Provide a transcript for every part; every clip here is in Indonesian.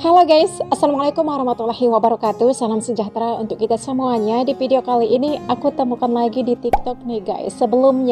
Halo guys, Assalamualaikum warahmatullahi wabarakatuh. Salam sejahtera untuk kita semuanya. Di video kali ini aku temukan lagi di TikTok nih guys. Sebelum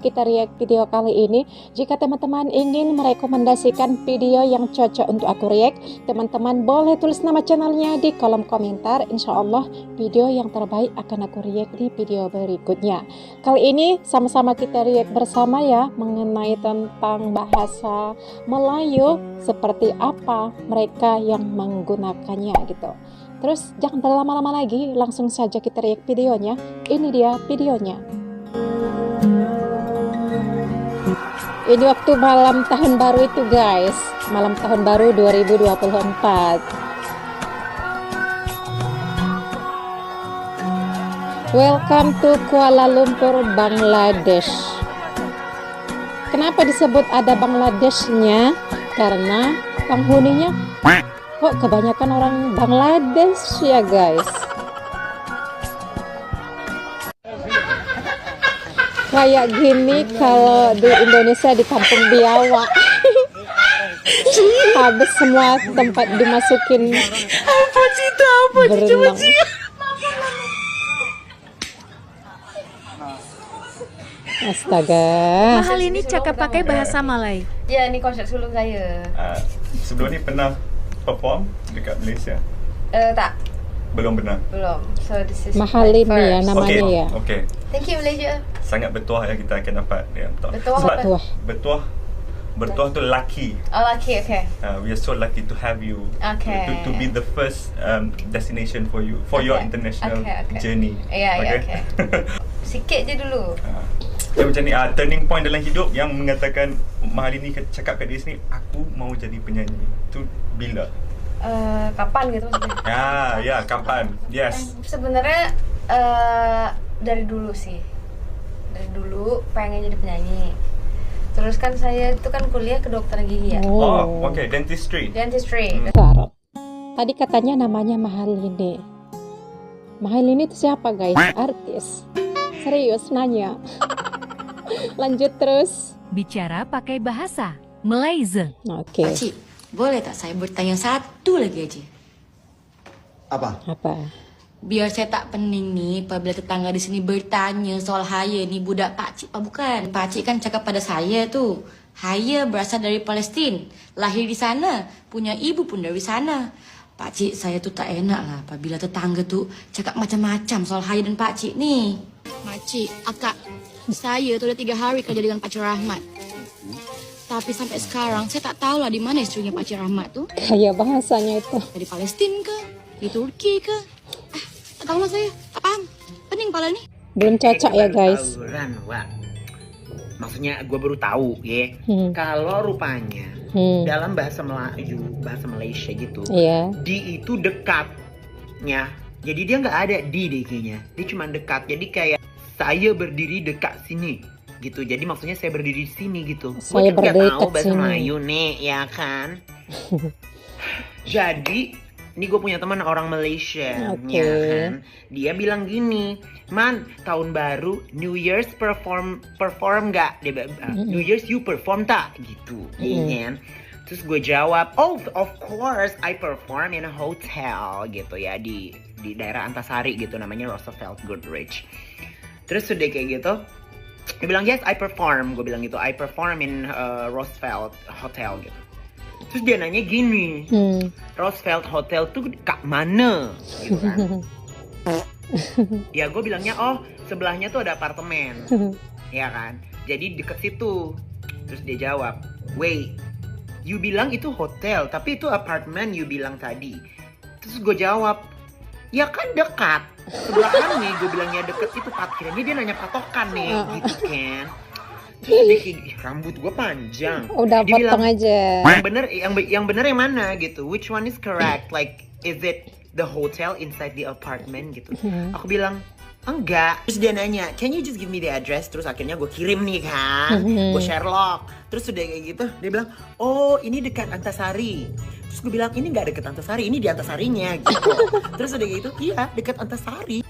kita react video kali ini, jika teman-teman ingin merekomendasikan video yang cocok untuk aku react, teman-teman boleh tulis nama channelnya di kolom komentar. Insya Allah video yang terbaik akan aku react di video berikutnya. Kali ini sama-sama kita react bersama ya, mengenai tentang bahasa Melayu, seperti apa mereka yang menggunakannya gitu. Terus jangan berlama-lama lagi, langsung saja kita react videonya. Ini dia videonya. Ini waktu malam tahun baru itu guys, malam tahun baru 2024. Welcome to Kuala Lumpur, Bangladesh. Kenapa disebut ada Bangladeshnya? Karena penghuninya kok kebanyakan orang Bangladesh ya guys. Kayak gini kalau di Indonesia di kampung biawak. Habis semua tempat dimasukin berenang. Astaga. Mahal ini cakap pakai bahasa Malay. Ya, ini konsep sulung saya. Sebelum ni pernah perform dekat Malaysia? Tak, Belum pernah. belum. So this is Mahal my ini ya first. namanya ya. Okay. Thank you Malaysia. Sangat bertuah ya kita akan dapat dia. Bertuah Sebab apa? bertuah tu lucky. Oh, lucky, okay. We are so lucky to have you. Okay. To be the first destination for you for your international Okay. journey. Ya, okay. Sikit je dulu. Dia macam ni, turning point dalam hidup yang mengatakan Mahal ini cakap kat diri sendiri, aku mau jadi penyanyi. Tu bila? Kapan gitu maksudnya? Ya, kapan? Yes. Sebenarnya dari dulu sih. Dari dulu pengen jadi penyanyi. Terus kan saya itu kan kuliah kedokteran gigi ya. Oh, okay, dentistry. Dentistry. Sarap. Tadi katanya namanya Mahalini. Mahalini itu siapa guys? Artis. Serius nanya. Lanjut terus. Bicara pakai bahasa Malaysia. Oke. Pakcik, boleh tak saya bertanya satu lagi aja? Apa? Apa? Biar saya tak pening nih apabila tetangga di sini bertanya soal Haya ni budak pakcik apa bukan? Pakcik kan cakap pada saya tu, Haya berasal dari Palestin, lahir di sana, punya ibu pun dari sana. Pakcik, saya tu tak enak lah apabila tetangga tu cakap macam-macam soal Haya dan pakcik ni. Pakcik, akak, saya tu dah 3 hari kerja dengan Pakcik Rahmat. Tapi sampai sekarang saya tak tahulah di mana isterinya Pakcik Rahmat tu. Kayak bahasanya itu. Dari Palestin ke? Di Turki ke? Tak tahulah saya. Tak paham. Pening kepala ni. Belum cocok ya guys. Maksudnya gue baru tahu ya. Kalau rupanya dalam bahasa Melayu, bahasa Malaysia gitu, Iya. di itu dekatnya. Jadi dia nggak ada di deh kayaknya. Dia cuma dekat. Jadi kayak saya berdiri dekat sini gitu. Jadi maksudnya saya berdiri di sini gitu. Saya Gua kan nggak berdiri tahu dekat bahasa sini. Melayu nih, ya kan? Jadi ini gue punya teman orang Malaysia, Oke. ya kan? Dia bilang gini, Man, tahun baru, New Year's perform nggak? Dia bilang, New Year's you perform tak? Gitu, ya kan? Terus gue jawab, oh of course I perform in a hotel gitu ya di daerah Antasari gitu, namanya Roosevelt Goodrich. Terus udah kayak gitu, dia bilang yes I perform, gue bilang gitu, I perform in Roosevelt Hotel gitu. Terus dia nanya gini, Roosevelt Hotel tuh kak mana? Gitu kan. Ya gue bilangnya oh sebelahnya tuh ada apartemen, ya kan? Jadi deket situ. Terus dia jawab, wait, you bilang itu hotel, tapi itu apartemen you bilang tadi. Terus gue jawab, ya kan dekat. Sebelahan nih, gue bilangnya deket itu parkirnya. Dia nanya patokan nih, gitu kan. Terus dia kayak, rambut gue panjang. Udah Dia potong bilang, aja. yang bener yang mana gitu? Which one is correct? Like, is it the hotel inside the apartment gitu? Aku bilang, enggak. Terus dia nanya, can you just give me the address? Terus akhirnya gue kirim nih kan, gue Sherlock. Terus udah kayak gitu, dia bilang, oh ini dekat Antasari. Terus gue bilang, ini nggak dekat Antasari, ini di Antasarinya gitu. Terus udah kayak gitu, iya dekat Antasari.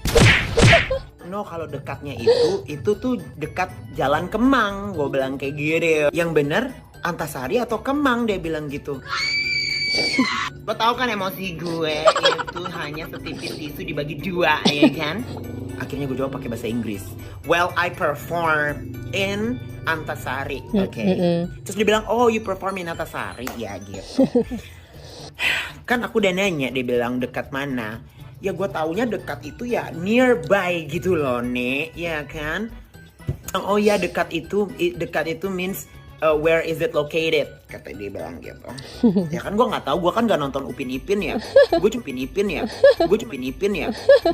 No, kalau dekatnya itu tuh dekat Jalan Kemang. Gue bilang kayak gitu. Yang bener Antasari atau Kemang, dia bilang gitu. Lo tau kan emosi gue itu hanya setipis tisu dibagi dua, ya kan? Akhirnya gue jawab pakai bahasa Inggris. Well, I perform in Antasari, oke. Terus dia bilang, oh you perform in Antasari, ya gitu. Kan aku udah nanya, dia bilang dekat mana? Ya gue taunya dekat itu ya nearby gitu loh, Nek, ya kan? Oh ya dekat itu means where is it located? Kata dia bilang gitu. Ya kan gue nggak tahu, gue kan nggak nonton Upin Ipin ya. Gue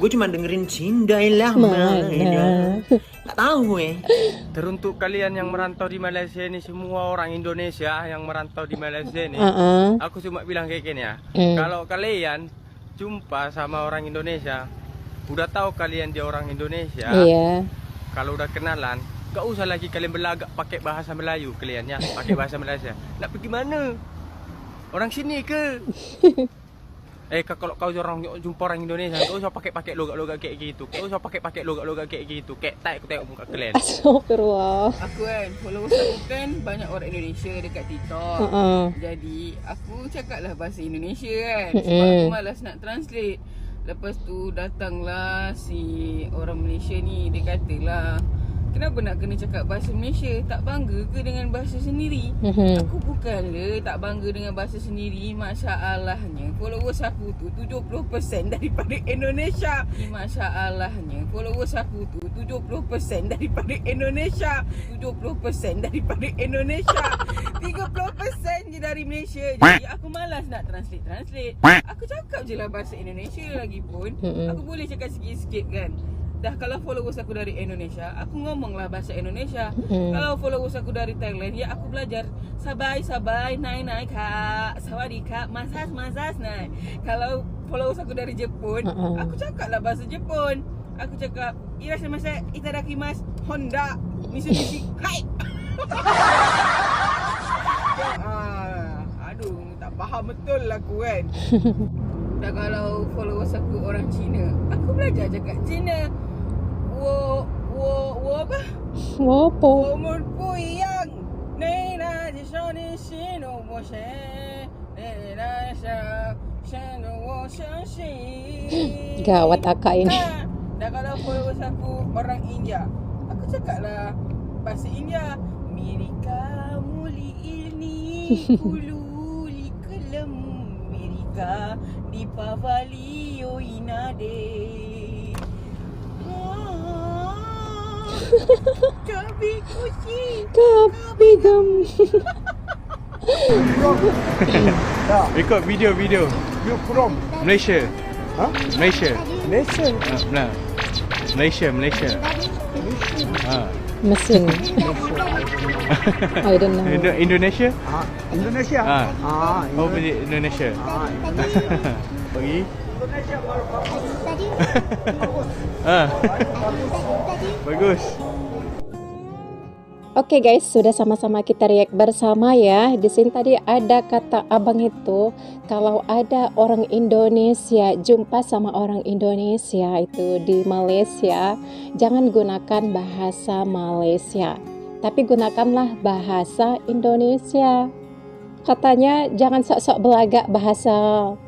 cuma dengerin Cindailah Mana. Nggak tahu gue. Teruntuk kalian yang merantau di Malaysia ini, semua orang Indonesia yang merantau di Malaysia ini, aku cuma bilang kayak gini ya. Kalau kalian jumpa sama orang Indonesia, udah tahu kalian dia orang Indonesia. Iya. Kalau udah kenalan, gak usah lagi kalian berlagak pakai bahasa Melayu kaliannya, pakai bahasa Malaysia. Nak pergi mana? Orang sini ke? Kalau kau jumpa orang Indonesia, gak usah pakai logat-logat kayak gitu. Gak usah pakai logat-logat kayak gitu. Kayak tak aku tengok muka kalian. Astagfirullah. Aku kan, followers aku kan banyak orang Indonesia dekat TikTok. Jadi aku cakaplah bahasa Indonesia kan. Sebab aku malas nak translate. Lepas tu datanglah si orang Malaysia ni, dia katalah, kenapa nak kena cakap bahasa Malaysia? Tak bangga ke dengan bahasa sendiri? Aku bukanlah tak bangga dengan bahasa sendiri. Masalahnya followers aku tu 70% daripada Indonesia. Masalahnya followers aku tu 70% daripada Indonesia. 70% daripada Indonesia. 30% je dari Malaysia. Jadi aku malas nak translate. Aku cakap je lah bahasa Indonesia lagi pun. Aku boleh cakap sikit-sikit kan. Dah kalau followers aku dari Indonesia, aku ngomonglah bahasa Indonesia. Kalau followers aku dari Thailand, ya aku belajar sabai, nai kak, sawadi kak, masas nai. Kalau followers aku dari Jepun, aku cakaplah bahasa Jepun. Aku cakap irashimasu, itadakimasu, Honda, Mitsubishi, hai. Aduh, tak faham betul lah aku kan. Dan kalau followers aku orang Cina, aku belajar cakap Cina. Wo apa? Wo apa? Wo mun puyang. Nei na ji shoni shi no wo she. Nei na sha sha no wo sha shi. Gawat akak ini. Dan kalau followers aku orang India, aku cakaplah bahasa India. Mirika muli ini ulu li kalam mirika di pavali yo inade. Kabi kuci. Kabi gam. Record video. You from? Malaysia. Huh? Malaysia. Malaysia? Malaysia. Mesin. I don't know. Indonesia? Indonesia? Oh, Indonesia. Pergi. Bagus. Oke guys, sudah sama-sama kita react bersama ya. Di sini tadi ada kata abang itu, kalau ada orang Indonesia jumpa sama orang Indonesia itu di Malaysia, jangan gunakan bahasa Malaysia, tapi gunakanlah bahasa Indonesia. Katanya jangan sok-sok belagak bahasa.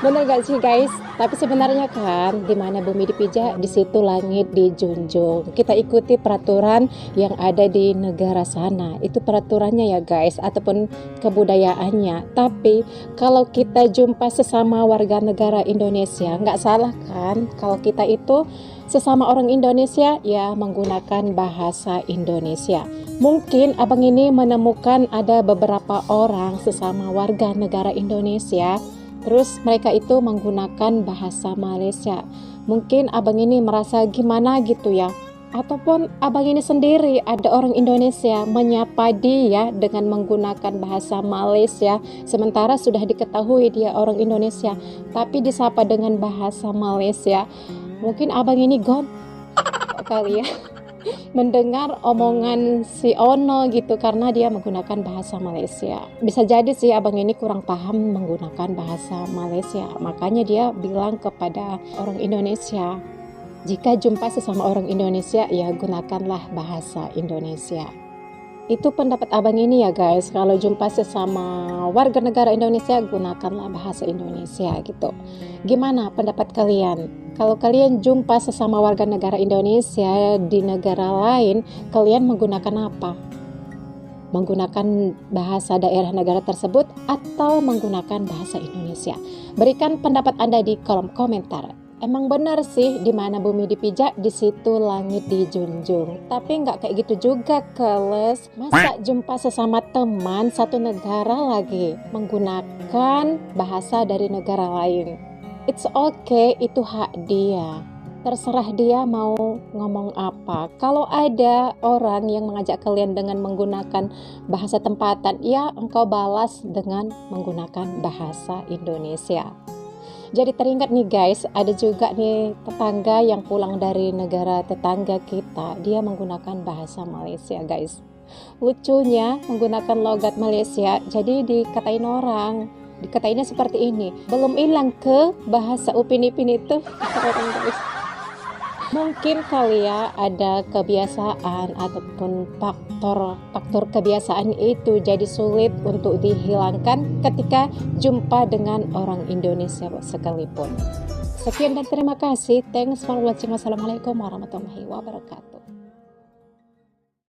Bener gak sih guys? Tapi sebenarnya kan, di mana bumi dipijak, di situ langit dijunjung. Kita ikuti peraturan yang ada di negara sana. Itu peraturannya ya guys, ataupun kebudayaannya. Tapi kalau kita jumpa sesama warga negara Indonesia, nggak salah kan? Kalau kita itu sesama orang Indonesia, ya menggunakan bahasa Indonesia. Mungkin abang ini menemukan ada beberapa orang sesama warga negara Indonesia, terus mereka itu menggunakan bahasa Malaysia. Mungkin abang ini merasa gimana gitu ya. Ataupun abang ini sendiri ada orang Indonesia menyapa dia dengan menggunakan bahasa Malaysia. Sementara sudah diketahui dia orang Indonesia, tapi disapa dengan bahasa Malaysia. Mungkin abang ini kali ya. Mendengar omongan si Ono gitu karena dia menggunakan bahasa Malaysia. Bisa jadi sih abang ini kurang paham menggunakan bahasa Malaysia, makanya dia bilang kepada orang Indonesia, jika jumpa sesama orang Indonesia ya gunakanlah bahasa Indonesia. Itu pendapat abang ini ya guys, kalau jumpa sesama warga negara Indonesia gunakanlah bahasa Indonesia gitu. Gimana pendapat kalian? Kalau kalian jumpa sesama warga negara Indonesia di negara lain, kalian menggunakan apa? Menggunakan bahasa daerah negara tersebut atau menggunakan bahasa Indonesia? Berikan pendapat Anda di kolom komentar. Emang benar sih, di mana bumi dipijak, di situ langit dijunjung. Tapi nggak kayak gitu juga, keles. Masa jumpa sesama teman satu negara lagi menggunakan bahasa dari negara lain? It's okay, itu hak dia. Terserah dia mau ngomong apa. Kalau ada orang yang mengajak kalian dengan menggunakan bahasa tempatan, ya engkau balas dengan menggunakan bahasa Indonesia. Jadi teringat nih guys, ada juga nih tetangga yang pulang dari negara tetangga kita, dia menggunakan bahasa Malaysia guys. Lucunya menggunakan logat Malaysia, jadi dikatain orang, dikatainnya seperti ini, belum hilang ke bahasa Upin Ipin itu. Guys. Mungkin kali ya ada kebiasaan ataupun faktor kebiasaan itu jadi sulit untuk dihilangkan ketika jumpa dengan orang Indonesia sekalipun. Sekian dan terima kasih. Thanks for watching. Wassalamualaikum warahmatullahi wabarakatuh.